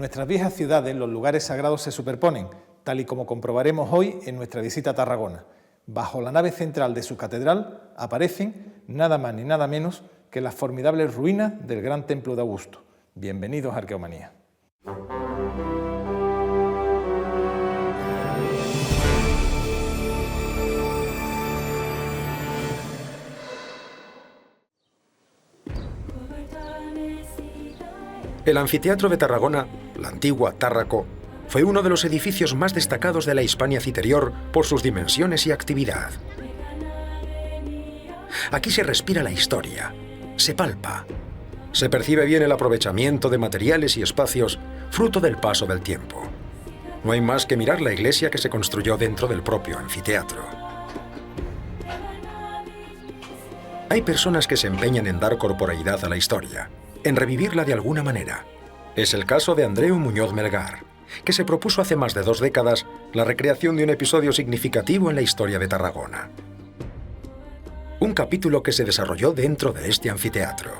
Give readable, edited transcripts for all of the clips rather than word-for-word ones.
nuestras viejas ciudades los lugares sagrados se superponen, tal y como comprobaremos hoy en nuestra visita a Tarragona. Bajo la nave central de su catedral aparecen nada más ni nada menos que las formidables ruinas del gran templo de Augusto. Bienvenidos a Arqueomanía. El anfiteatro de Tarragona, la antigua Tárraco, fue uno de los edificios más destacados de la Hispania Citerior por sus dimensiones y actividad. Aquí se respira la historia, se palpa, se percibe bien el aprovechamiento de materiales y espacios fruto del paso del tiempo. No hay más que mirar la iglesia que se construyó dentro del propio anfiteatro. Hay personas que se empeñan en dar corporeidad a la historia, en revivirla de alguna manera. Es el caso de Andreu Muñoz Melgar, que se propuso hace más de 2 décadas la recreación de un episodio significativo en la historia de Tarragona. Un capítulo que se desarrolló dentro de este anfiteatro.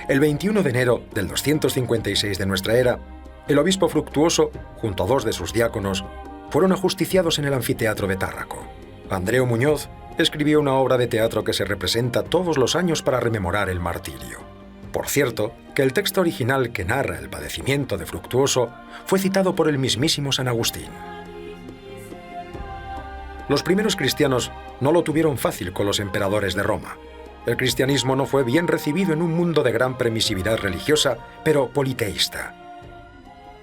El 21 de enero del 256 de nuestra era, el obispo Fructuoso, junto a 2 de sus diáconos, fueron ajusticiados en el anfiteatro de Tárraco. Andreu Muñoz escribió una obra de teatro que se representa todos los años para rememorar el martirio. Por cierto, que el texto original que narra el padecimiento de Fructuoso fue citado por el mismísimo San Agustín. Los primeros cristianos no lo tuvieron fácil con los emperadores de Roma. El cristianismo no fue bien recibido en un mundo de gran permisividad religiosa, pero politeísta.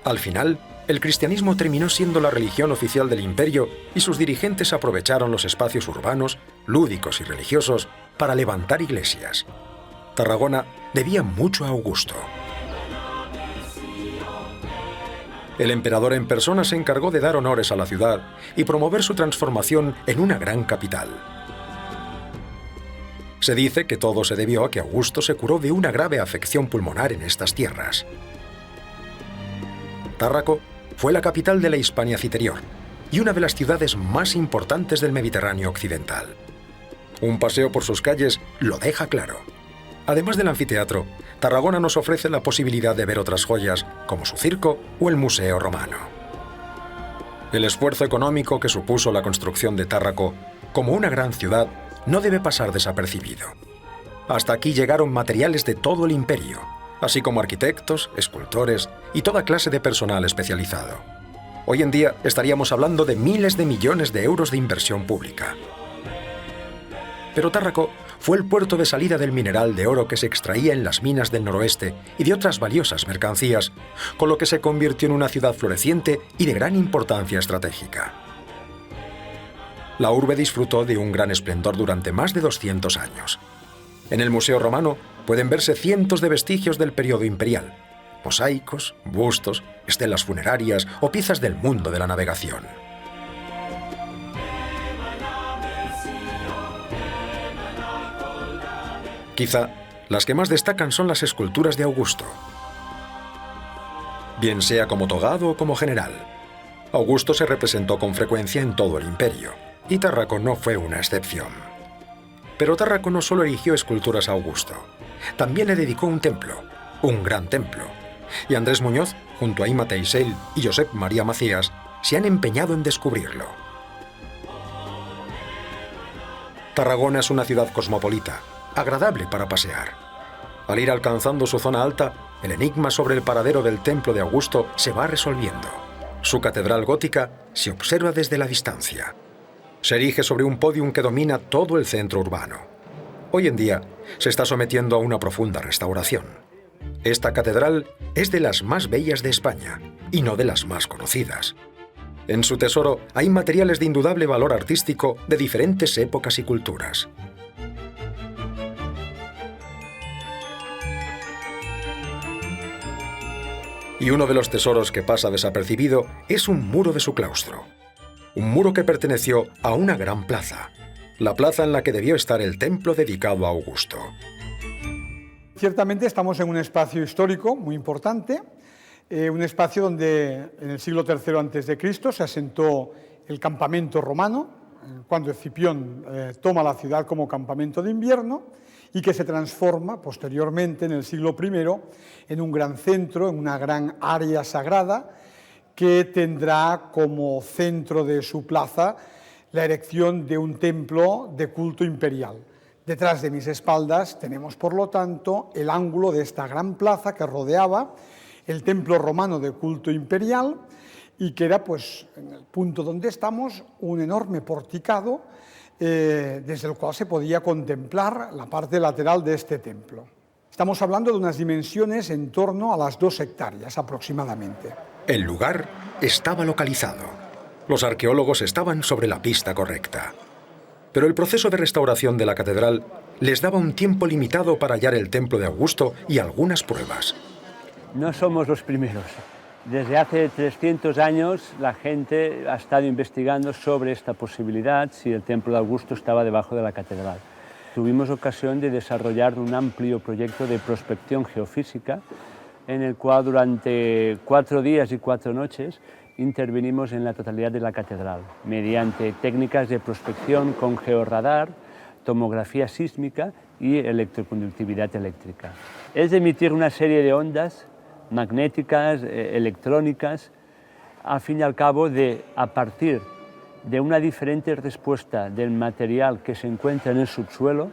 Al final, el cristianismo terminó siendo la religión oficial del imperio y sus dirigentes aprovecharon los espacios urbanos, lúdicos y religiosos para levantar iglesias. Tarragona debía mucho a Augusto. El emperador en persona se encargó de dar honores a la ciudad y promover su transformación en una gran capital. Se dice que todo se debió a que Augusto se curó de una grave afección pulmonar en estas tierras. Tárraco fue la capital de la Hispania Citerior y una de las ciudades más importantes del Mediterráneo occidental. Un paseo por sus calles lo deja claro. Además del anfiteatro, Tarragona nos ofrece la posibilidad de ver otras joyas, como su circo o el Museo Romano. El esfuerzo económico que supuso la construcción de Tárraco, como una gran ciudad, no debe pasar desapercibido. Hasta aquí llegaron materiales de todo el imperio, así como arquitectos, escultores y toda clase de personal especializado. Hoy en día estaríamos hablando de miles de millones de euros de inversión pública. Pero Tárraco fue el puerto de salida del mineral de oro que se extraía en las minas del noroeste y de otras valiosas mercancías, con lo que se convirtió en una ciudad floreciente y de gran importancia estratégica. La urbe disfrutó de un gran esplendor durante más de 200 años. En el Museo Romano pueden verse cientos de vestigios del periodo imperial, mosaicos, bustos, estelas funerarias o piezas del mundo de la navegación. Quizá las que más destacan son las esculturas de Augusto. Bien sea como togado o como general, Augusto se representó con frecuencia en todo el imperio, y Tárraco no fue una excepción. Pero Tárraco no solo erigió esculturas a Augusto, también le dedicó un templo, un gran templo, y Andrés Muñoz, junto a Ima Teixell y Josep María Macías, se han empeñado en descubrirlo. Tarragona es una ciudad cosmopolita, agradable para pasear. Al ir alcanzando su zona alta, el enigma sobre el paradero del templo de Augusto se va resolviendo. Su catedral gótica se observa desde la distancia. Se erige sobre un pódium que domina todo el centro urbano. Hoy en día se está sometiendo a una profunda restauración. Esta catedral es de las más bellas de España y no de las más conocidas. En su tesoro hay materiales de indudable valor artístico de diferentes épocas y culturas. Y uno de los tesoros que pasa desapercibido es un muro de su claustro. Un muro que perteneció a una gran plaza, la plaza en la que debió estar el templo dedicado a Augusto. Ciertamente estamos en un espacio histórico muy importante, un espacio donde en el siglo III a.C. se asentó el campamento romano, cuando Escipión toma la ciudad como campamento de invierno, y que se transforma posteriormente en el siglo I en un gran centro, en una gran área sagrada que tendrá como centro de su plaza la erección de un templo de culto imperial. Detrás de mis espaldas tenemos, por lo tanto, el ángulo de esta gran plaza que rodeaba el templo romano de culto imperial y que era, pues, en el punto donde estamos, un enorme porticado desde el cual se podía contemplar la parte lateral de este templo. Estamos hablando de unas dimensiones en torno a las 2 hectáreas aproximadamente. El lugar estaba localizado. Los arqueólogos estaban sobre la pista correcta. Pero el proceso de restauración de la catedral les daba un tiempo limitado para hallar el templo de Augusto y algunas pruebas. No somos los primeros. Desde hace 300 años la gente ha estado investigando sobre esta posibilidad, si el templo de Augusto estaba debajo de la catedral. Tuvimos ocasión de desarrollar un amplio proyecto de prospección geofísica en el cual durante 4 días y 4 noches intervenimos en la totalidad de la catedral mediante técnicas de prospección con georradar, tomografía sísmica y electroconductividad eléctrica. Es emitir una serie de ondas magnéticas, electrónicas, al fin y al cabo a partir de una diferente respuesta del material que se encuentra en el subsuelo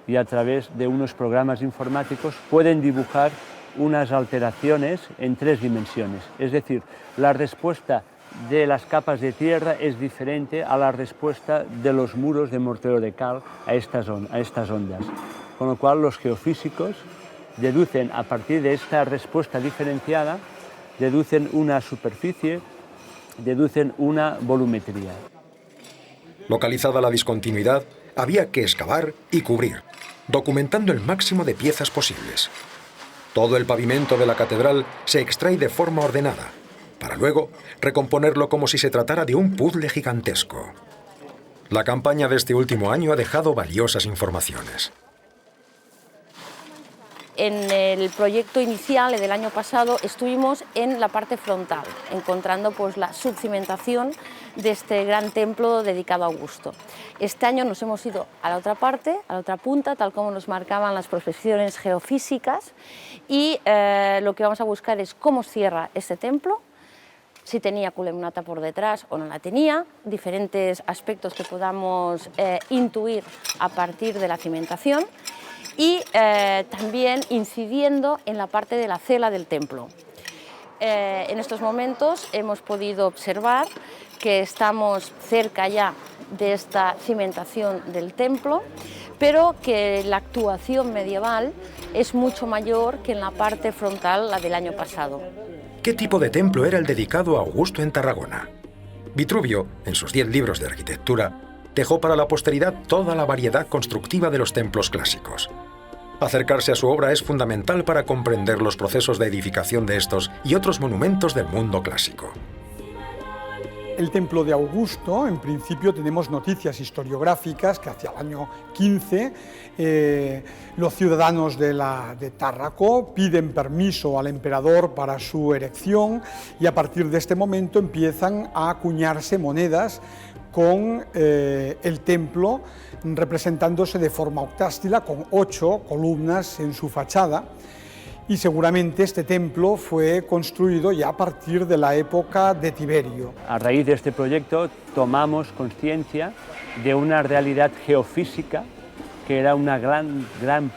y a través de unos programas informáticos pueden dibujar unas alteraciones en 3 dimensiones. Es decir, la respuesta de las capas de tierra es diferente a la respuesta de los muros de mortero de cal a estas ondas. Con lo cual los geofísicos deducen a partir de esta respuesta diferenciada, deducen una superficie, deducen una volumetría. Localizada la discontinuidad, había que excavar y cubrir, documentando el máximo de piezas posibles. Todo el pavimento de la catedral se extrae de forma ordenada, para luego recomponerlo como si se tratara de un puzzle gigantesco. La campaña de este último año ha dejado valiosas informaciones. En el proyecto inicial del año pasado estuvimos en la parte frontal, encontrando pues, la subcimentación de este gran templo dedicado a Augusto. Este año nos hemos ido a la otra parte, a la otra punta, tal como nos marcaban las prospecciones geofísicas, y lo que vamos a buscar es cómo cierra este templo, si tenía columnata por detrás o no la tenía, diferentes aspectos que podamos intuir a partir de la cimentación, y también incidiendo en la parte de la cela del templo. En estos momentos hemos podido observar que estamos cerca ya de esta cimentación del templo, pero que la actuación medieval es mucho mayor que en la parte frontal, la del año pasado. ¿Qué tipo de templo era el dedicado a Augusto en Tarragona? Vitruvio, en sus 10 libros de arquitectura, dejó para la posteridad toda la variedad constructiva de los templos clásicos. Acercarse a su obra es fundamental para comprender los procesos de edificación de estos y otros monumentos del mundo clásico. El templo de Augusto, en principio tenemos noticias historiográficas que hacia el año 15 los ciudadanos de Tárraco piden permiso al emperador para su erección y a partir de este momento empiezan a acuñarse monedas con el templo representándose de forma octástila con 8 columnas en su fachada, y seguramente este templo fue construido ya a partir de la época de Tiberio. A raíz de este proyecto tomamos conciencia de una realidad geofísica que era una gran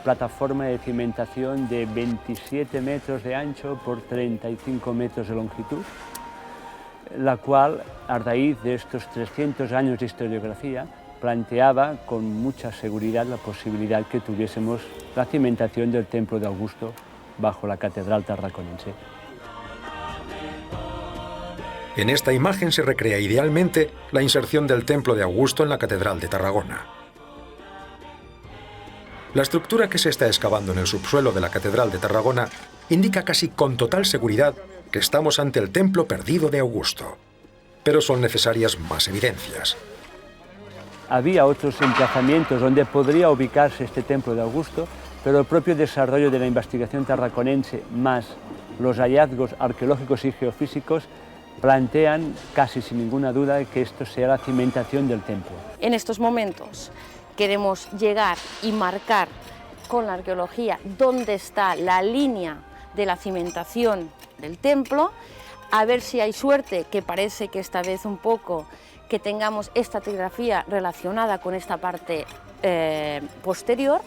plataforma de cimentación de 27 metros de ancho por 35 metros de longitud, la cual, a raíz de estos 300 años de historiografía, planteaba con mucha seguridad la posibilidad que tuviésemos la cimentación del templo de Augusto bajo la catedral tarraconense. En esta imagen se recrea idealmente la inserción del templo de Augusto en la catedral de Tarragona. La estructura que se está excavando en el subsuelo de la catedral de Tarragona indica casi con total seguridad que estamos ante el templo perdido de Augusto, pero son necesarias más evidencias. Había otros emplazamientos donde podría ubicarse este templo de Augusto, pero el propio desarrollo de la investigación tarraconense más los hallazgos arqueológicos y geofísicos plantean casi sin ninguna duda que esto sea la cimentación del templo. En estos momentos queremos llegar y marcar con la arqueología dónde está la línea de la cimentación del templo, a ver si hay suerte, que parece que esta vez un poco, que tengamos estratigrafía relacionada con esta parte posterior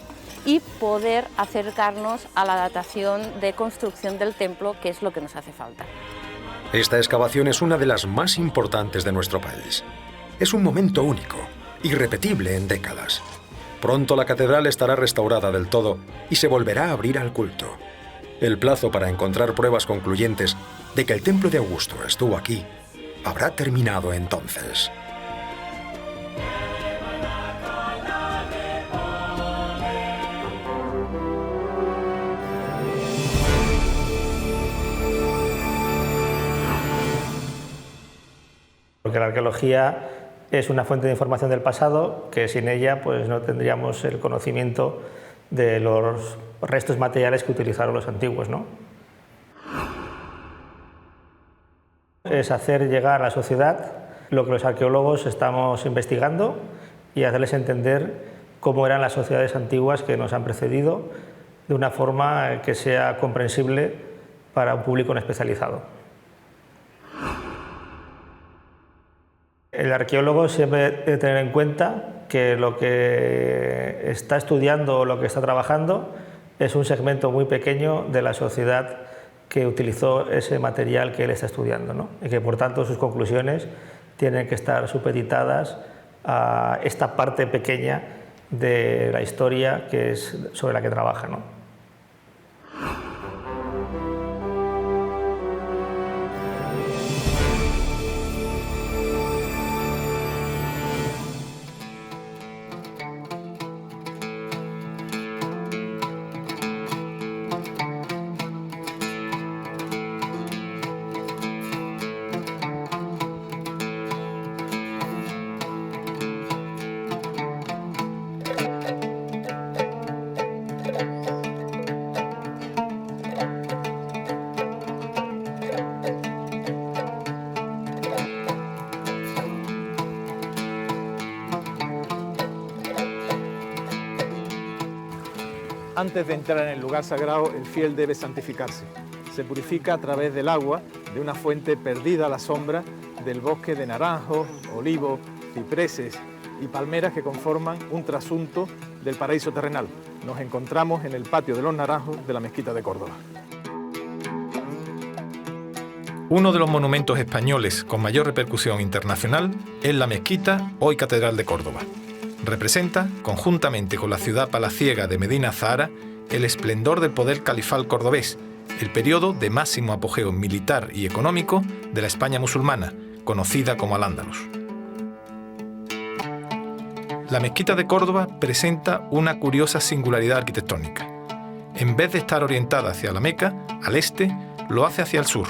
y poder acercarnos a la datación de construcción del templo, que es lo que nos hace falta. Esta excavación es una de las más importantes de nuestro país. Es un momento único, irrepetible en décadas. Pronto la catedral estará restaurada del todo y se volverá a abrir al culto. El plazo para encontrar pruebas concluyentes de que el templo de Augusto estuvo aquí habrá terminado entonces. Porque la arqueología es una fuente de información del pasado que sin ella pues no tendríamos el conocimiento de los restos materiales que utilizaron los antiguos, ¿no? Es hacer llegar a la sociedad lo que los arqueólogos estamos investigando y hacerles entender cómo eran las sociedades antiguas que nos han precedido de una forma que sea comprensible para un público no especializado. El arqueólogo siempre debe tener en cuenta que lo que está estudiando o lo que está trabajando es un segmento muy pequeño de la sociedad que utilizó ese material que él está estudiando, ¿no? Y que por tanto sus conclusiones tienen que estar supeditadas a esta parte pequeña de la historia que es sobre la que trabaja, ¿no? Antes de entrar en el lugar sagrado, el fiel debe santificarse. Se purifica a través del agua de una fuente perdida a la sombra del bosque de naranjos, olivos, cipreses y palmeras que conforman un trasunto del paraíso terrenal. Nos encontramos en el patio de los Naranjos de la Mezquita de Córdoba. Uno de los monumentos españoles con mayor repercusión internacional es la Mezquita, hoy Catedral de Córdoba. Representa, conjuntamente con la ciudad palaciega de Medina Zahara, el esplendor del poder califal cordobés, el periodo de máximo apogeo militar y económico de la España musulmana, conocida como Al-Ándalus. La Mezquita de Córdoba presenta una curiosa singularidad arquitectónica. En vez de estar orientada hacia la Meca, al este, lo hace hacia el sur.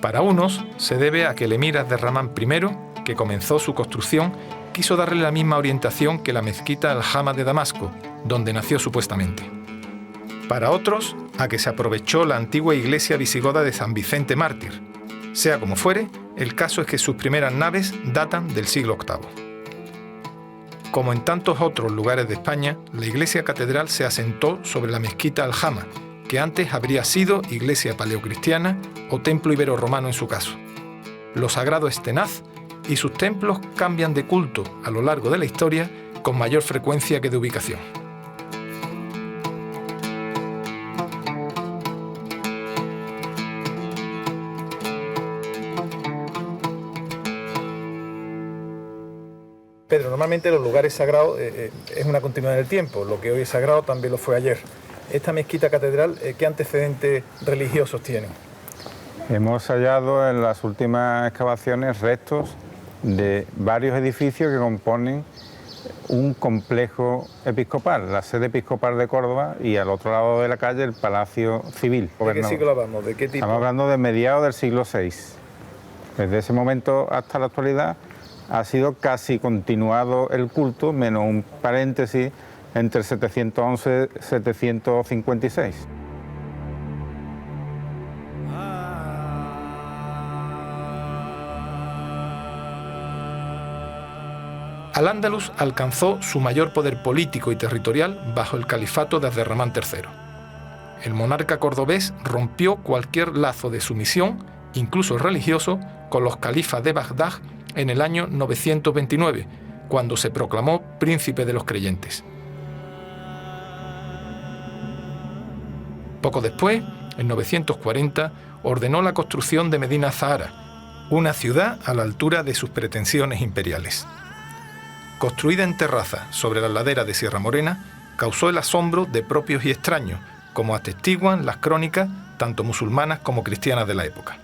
Para unos, se debe a que el emir Abderramán I, que comenzó su construcción, quiso darle la misma orientación que la mezquita Al-Jama de Damasco, donde nació supuestamente. Para otros, a que se aprovechó la antigua iglesia visigoda de San Vicente Mártir. Sea como fuere, el caso es que sus primeras naves datan del siglo VIII. Como en tantos otros lugares de España, la iglesia catedral se asentó sobre la mezquita Al-Jama, que antes habría sido iglesia paleocristiana o templo ibero-romano en su caso. Lo sagrado es tenaz y sus templos cambian de culto a lo largo de la historia con mayor frecuencia que de ubicación. Pedro, normalmente los lugares sagrados es una continuidad del tiempo, lo que hoy es sagrado también lo fue ayer. Esta mezquita catedral, ¿qué antecedentes religiosos tiene? Hemos hallado en las últimas excavaciones restos de varios edificios que componen un complejo episcopal, la sede episcopal de Córdoba y al otro lado de la calle el Palacio Civil. ¿De qué siglo hablamos? ¿De qué tipo? Estamos hablando de mediados del siglo VI. Desde ese momento hasta la actualidad ha sido casi continuado el culto, menos un paréntesis entre 711 y 756. Al-Ándalus alcanzó su mayor poder político y territorial bajo el califato de Abderramán III. El monarca cordobés rompió cualquier lazo de sumisión, incluso religioso, con los califas de Bagdad en el año 929, cuando se proclamó príncipe de los creyentes. Poco después, en 940, ordenó la construcción de Medina Zahara, una ciudad a la altura de sus pretensiones imperiales. Construida en terraza sobre la ladera de Sierra Morena, causó el asombro de propios y extraños, como atestiguan las crónicas tanto musulmanas como cristianas de la época.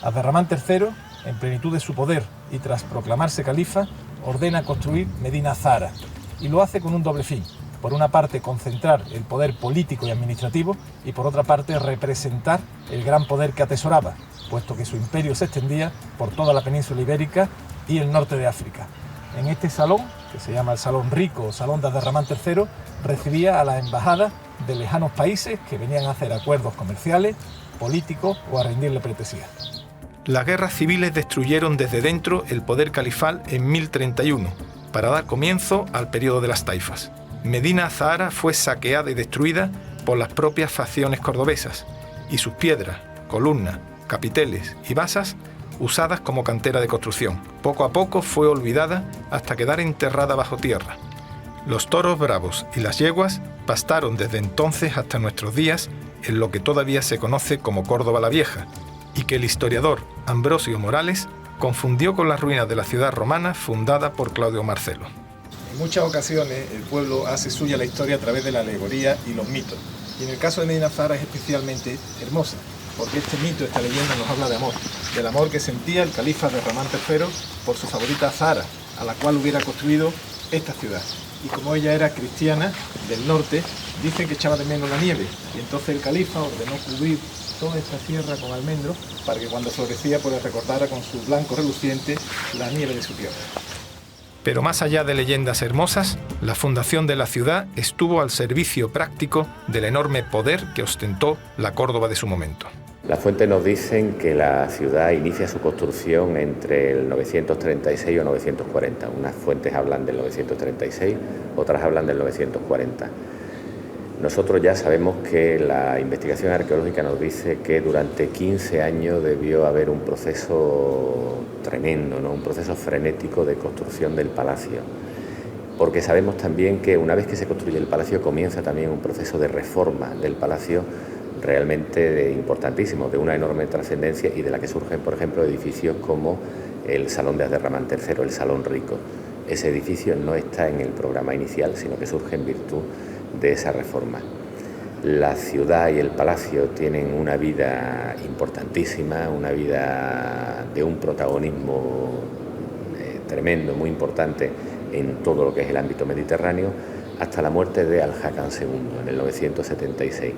Abderramán III, en plenitud de su poder y tras proclamarse califa, ordena construir Medina Zahara, y lo hace con un doble fin. Por una parte, concentrar el poder político y administrativo, y por otra parte, representar el gran poder que atesoraba, puesto que su imperio se extendía por toda la península ibérica y el norte de África. En este salón, que se llama el Salón Rico o Salón de Abderramán III, recibía a las embajadas de lejanos países que venían a hacer acuerdos comerciales, políticos o a rendirle pleitesía. Las guerras civiles destruyeron desde dentro el poder califal en 1031, para dar comienzo al periodo de las taifas. Medina Zahara fue saqueada y destruida por las propias facciones cordobesas, y sus piedras, columnas, capiteles y basas usadas como cantera de construcción. Poco a poco fue olvidada hasta quedar enterrada bajo tierra. Los toros bravos y las yeguas pastaron desde entonces hasta nuestros días en lo que todavía se conoce como Córdoba la Vieja, y que el historiador Ambrosio Morales confundió con las ruinas de la ciudad romana fundada por Claudio Marcelo. En muchas ocasiones el pueblo hace suya la historia a través de la alegoría y los mitos, y en el caso de Medina Zahara es especialmente hermosa, porque este mito, esta leyenda nos habla de amor, del amor que sentía el califa Abderramán III por su favorita Zahara, a la cual hubiera construido esta ciudad. Y como ella era cristiana del norte, dicen que echaba de menos la nieve, y entonces el califa ordenó cubrir toda esta tierra con almendros para que cuando florecía pues recordara con su blanco reluciente la nieve de su tierra. Pero más allá de leyendas hermosas, la fundación de la ciudad estuvo al servicio práctico del enorme poder que ostentó la Córdoba de su momento. Las fuentes nos dicen que la ciudad inicia su construcción entre el 936 o 940. Unas fuentes hablan del 936, otras hablan del 940. Nosotros ya sabemos que la investigación arqueológica nos dice que durante 15 años debió haber un proceso tremendo, ¿no? Un proceso frenético de construcción del palacio. Porque sabemos también que una vez que se construye el palacio comienza también un proceso de reforma del palacio realmente importantísimo, de una enorme trascendencia y de la que surgen, por ejemplo, edificios como el Salón de Abderramán III, el Salón Rico. Ese edificio no está en el programa inicial, sino que surge en virtud de esa reforma. La ciudad y el palacio tienen una vida importantísima, una vida de un protagonismo tremendo, muy importante en todo lo que es el ámbito mediterráneo, hasta la muerte de Al-Hakam II en el 976.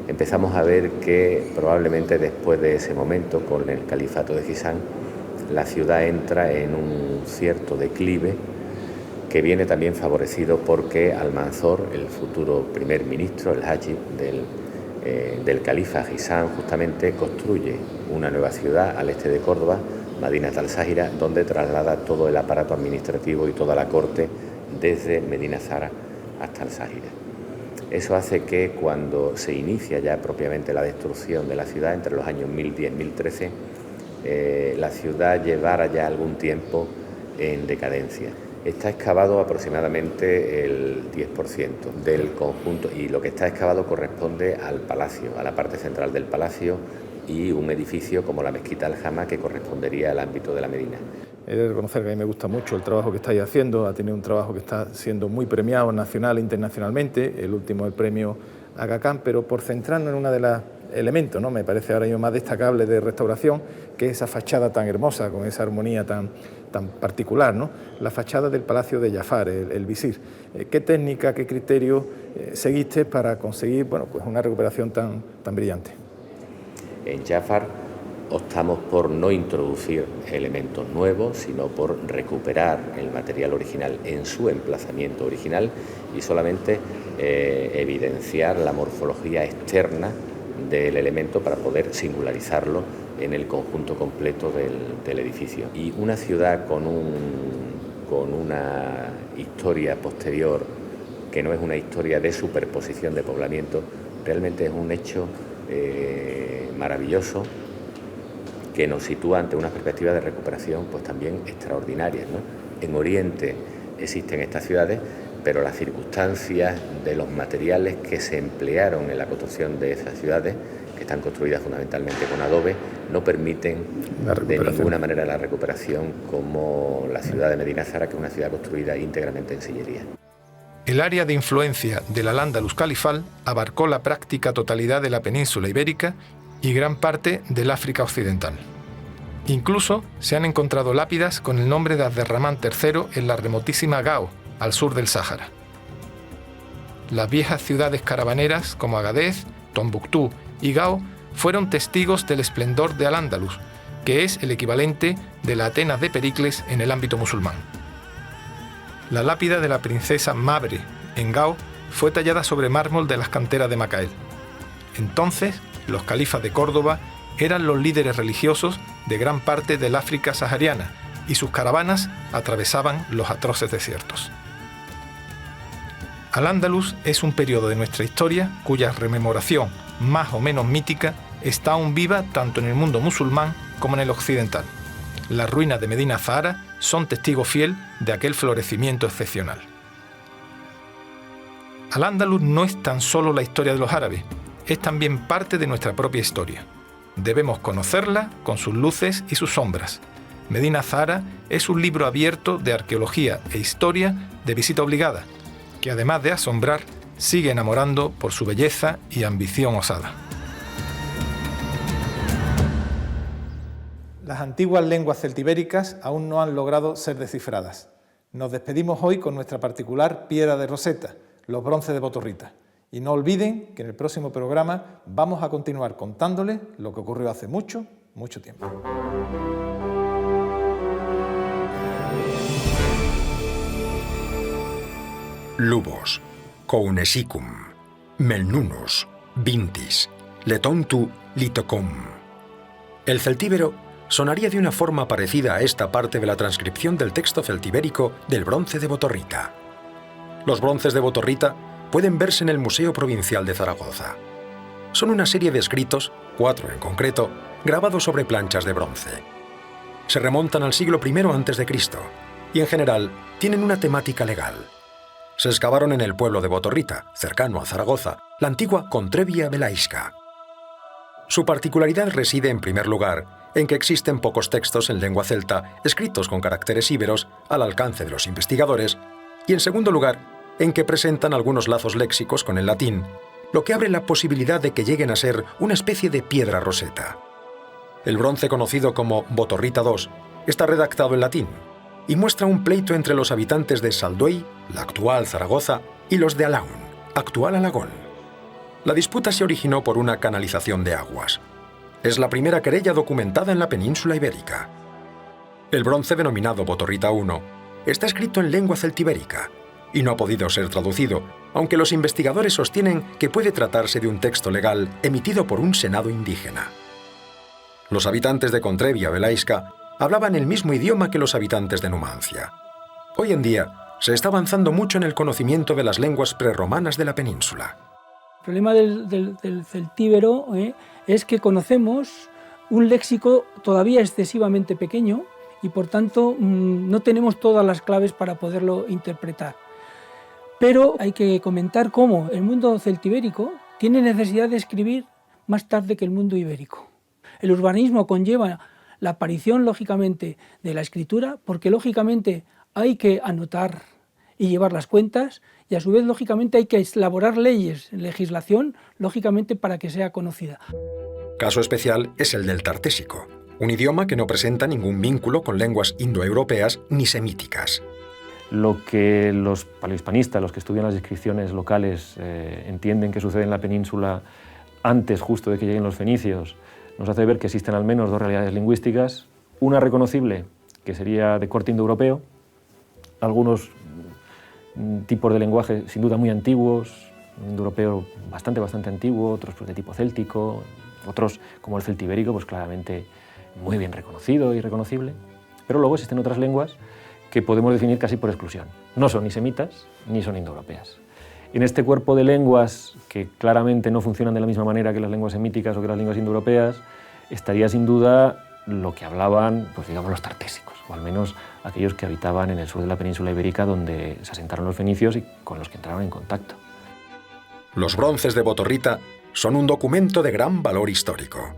Empezamos a ver que probablemente después de ese momento, con el califato de Gisán, la ciudad entra en un cierto declive que viene también favorecido porque Almanzor, el futuro primer ministro, el Hajib del califa Gisán, justamente construye una nueva ciudad al este de Córdoba, Madinat al-Sáhira, donde traslada todo el aparato administrativo y toda la corte desde Medina Zahara hasta al-Sáhira. Eso hace que cuando se inicia ya propiamente la destrucción de la ciudad, entre los años 1010 y 1013, la ciudad llevara ya algún tiempo en decadencia. Está excavado aproximadamente el 10% del conjunto y lo que está excavado corresponde al palacio, a la parte central del palacio y un edificio como la Mezquita Al-Jama que correspondería al ámbito de la Medina. He de reconocer que a mí me gusta mucho el trabajo que estáis haciendo, ha tenido un trabajo que está siendo muy premiado nacional e internacionalmente, el último el premio Aga Khan, pero por centrarnos en uno de los elementos, ¿no? Me parece ahora mismo más destacable de restauración, que es esa fachada tan hermosa, con esa armonía tan particular, ¿no? La fachada del Palacio de Jafar, el visir. ¿Qué técnica, qué criterio seguiste para conseguir pues una recuperación tan brillante? En Jafar optamos por no introducir elementos nuevos, sino por recuperar el material original en su emplazamiento original y solamente evidenciar la morfología externa del elemento para poder singularizarlo en el conjunto completo del edificio. Y una ciudad con con una historia posterior que no es una historia de superposición de poblamiento, realmente es un hecho maravilloso que nos sitúa ante una perspectiva de recuperación pues también extraordinarias, ¿no? En Oriente existen estas ciudades, pero las circunstancias de los materiales que se emplearon en la construcción de esas ciudades, que están construidas fundamentalmente con adobe, no permiten de ninguna manera la recuperación como la ciudad de Medina Zahara, que es una ciudad construida íntegramente en sillería. El área de influencia del Al-Ándalus califal abarcó la práctica totalidad de la península ibérica y gran parte del África occidental. Incluso se han encontrado lápidas con el nombre de Abderramán III en la remotísima Gao, al sur del Sáhara. Las viejas ciudades caravaneras como Agadez, Tombuctú y Gao fueron testigos del esplendor de Al-Ándalus, que es el equivalente de la Atenas de Pericles en el ámbito musulmán. La lápida de la princesa Mabre, en Gao, fue tallada sobre mármol de las canteras de Macael. Entonces, los califas de Córdoba eran los líderes religiosos de gran parte del África sahariana y sus caravanas atravesaban los atroces desiertos. Al-Ándalus es un periodo de nuestra historia cuya rememoración, más o menos mítica, está aún viva tanto en el mundo musulmán como en el occidental. Las ruinas de Medina Zahara son testigo fiel de aquel florecimiento excepcional. Al-Ándalus no es tan solo la historia de los árabes, es también parte de nuestra propia historia. Debemos conocerla con sus luces y sus sombras. Medina Zahara es un libro abierto de arqueología e historia de visita obligada, que además de asombrar, sigue enamorando por su belleza y ambición osada. Las antiguas lenguas celtibéricas aún no han logrado ser descifradas. Nos despedimos hoy con nuestra particular piedra de Roseta, los bronces de Botorrita. Y no olviden que en el próximo programa vamos a continuar contándoles lo que ocurrió hace mucho, mucho tiempo. Lubos, Kounesicum, Melnunus, Vintis, Letontu, Litocum. El celtíbero sonaría de una forma parecida a esta parte de la transcripción del texto celtibérico del bronce de Botorrita. Los bronces de Botorrita pueden verse en el Museo Provincial de Zaragoza. Son una serie de escritos, 4 en concreto, grabados sobre planchas de bronce. Se remontan al siglo I a.C. y en general tienen una temática legal. Se excavaron en el pueblo de Botorrita, cercano a Zaragoza, la antigua Contrevia Velaisca. Su particularidad reside, en primer lugar, en que existen pocos textos en lengua celta escritos con caracteres íberos al alcance de los investigadores, y en segundo lugar, en que presentan algunos lazos léxicos con el latín, lo que abre la posibilidad de que lleguen a ser una especie de piedra roseta. El bronce conocido como Botorrita II está redactado en latín y muestra un pleito entre los habitantes de Salduey, la actual Zaragoza, y los de Alaún, actual Alagón. La disputa se originó por una canalización de aguas. Es la primera querella documentada en la península ibérica. El bronce denominado Botorrita I está escrito en lengua celtibérica y no ha podido ser traducido, aunque los investigadores sostienen que puede tratarse de un texto legal emitido por un senado indígena. Los habitantes de Contrevia Velaisca hablaban el mismo idioma que los habitantes de Numancia. Hoy en día se está avanzando mucho en el conocimiento de las lenguas prerromanas de la península. El problema del celtíbero es que conocemos un léxico todavía excesivamente pequeño y por tanto no tenemos todas las claves para poderlo interpretar. Pero hay que comentar cómo el mundo celtibérico tiene necesidad de escribir más tarde que el mundo ibérico. El urbanismo conlleva la aparición, lógicamente, de la escritura, porque lógicamente hay que anotar y llevar las cuentas, y a su vez, lógicamente, hay que elaborar leyes, legislación, lógicamente, para que sea conocida. Caso especial es el del tartésico, un idioma que no presenta ningún vínculo con lenguas indoeuropeas ni semíticas. Lo que los paleohispanistas, los que estudian las inscripciones locales, entienden que sucede en la península antes justo de que lleguen los fenicios, nos hace ver que existen al menos dos realidades lingüísticas, una reconocible, que sería de corte indoeuropeo, algunos tipos de lenguaje sin duda muy antiguos, un indoeuropeo bastante antiguo, otros pues, de tipo céltico, otros como el celtibérico, pues claramente muy bien reconocido y reconocible, pero luego existen otras lenguas que podemos definir casi por exclusión. No son ni semitas ni son indoeuropeas. En este cuerpo de lenguas que claramente no funcionan de la misma manera que las lenguas semíticas o que las lenguas indoeuropeas, estaría sin duda lo que hablaban, pues digamos, los tartésicos, o al menos aquellos que habitaban en el sur de la península ibérica donde se asentaron los fenicios y con los que entraron en contacto. Los bronces de Botorrita son un documento de gran valor histórico.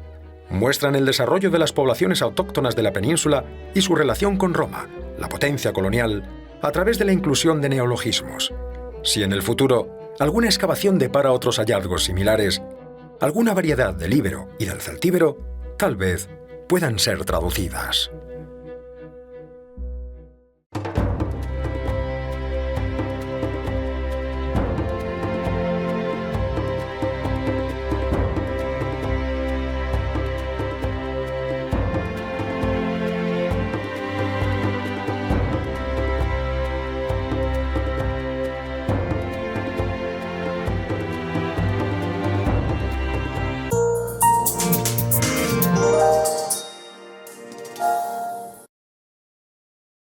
Muestran el desarrollo de las poblaciones autóctonas de la península y su relación con Roma, la potencia colonial, a través de la inclusión de neologismos. Si en el futuro alguna excavación depara otros hallazgos similares, alguna variedad del íbero y del celtíbero, tal vez puedan ser traducidas.